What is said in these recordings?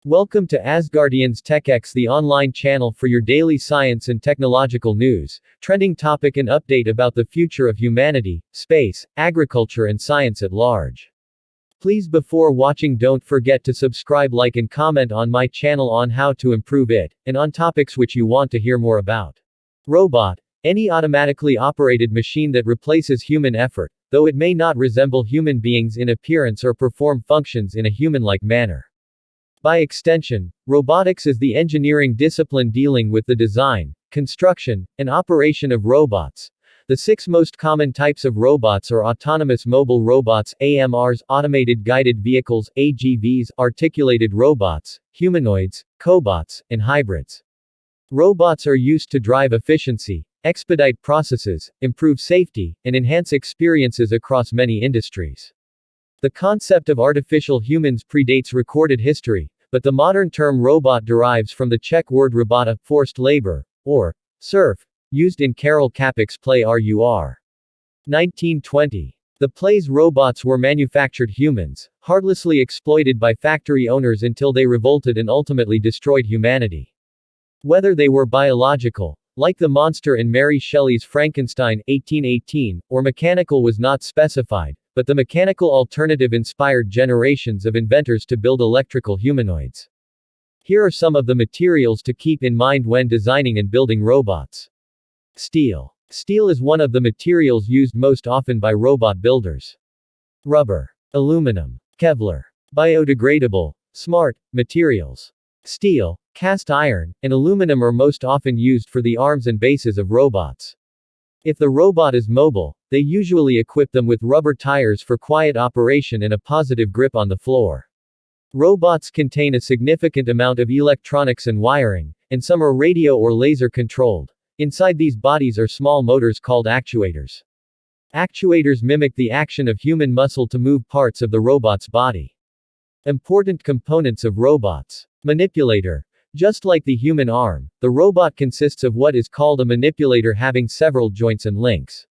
Welcome to Asgardians TechX, the online channel for your daily science and technological news, trending topic and update about the future of humanity, space, agriculture and science at large. Please before watching don't forget to subscribe, like and comment on my channel on how to improve it, and on topics which you want to hear more about. Robot. Any automatically operated machine that replaces human effort, though it may not resemble human beings in appearance or perform functions in a human-like manner. By extension, robotics is the engineering discipline dealing with the design, construction, and operation of robots. The six most common types of robots are autonomous mobile robots, AMRs, automated guided vehicles, AGVs, articulated robots, humanoids, cobots, and hybrids. Robots are used to drive efficiency, expedite processes, improve safety, and enhance experiences across many industries. The concept of artificial humans predates recorded history, but the modern term robot derives from the Czech word robota, forced labor, or serf, used in Karel Čapek's play RUR. 1920. The play's robots were manufactured humans, heartlessly exploited by factory owners until they revolted and ultimately destroyed humanity. Whether they were biological, like the monster in Mary Shelley's Frankenstein, 1818, or mechanical was not specified, but the mechanical alternative inspired generations of inventors to build electrical humanoids. Here are some of the materials to keep in mind when designing and building robots. Steel. Steel is one of the materials used most often by robot builders. Rubber. Aluminum. Kevlar. Biodegradable, smart materials. Steel, cast iron, and aluminum are most often used for the arms and bases of robots. If the robot is mobile, they usually equip them with rubber tires for quiet operation and a positive grip on the floor. Robots contain a significant amount of electronics and wiring, and some are radio or laser controlled. Inside these bodies are small motors called actuators. Actuators mimic the action of human muscle to move parts of the robot's body. Important components of robots. Manipulator. Just like the human arm, the robot consists of what is called a manipulator having several joints and links.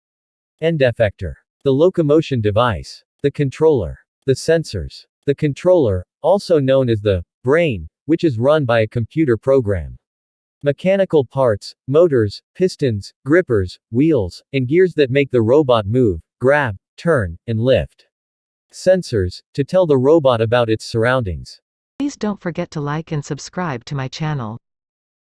End effector. The locomotion device. The controller. The sensors. The controller, also known as the brain, which is run by a computer program. Mechanical parts, motors, pistons, grippers, wheels, and gears that make the robot move, grab, turn, and lift. Sensors, to tell the robot about its surroundings. Please don't forget to like and subscribe to my channel.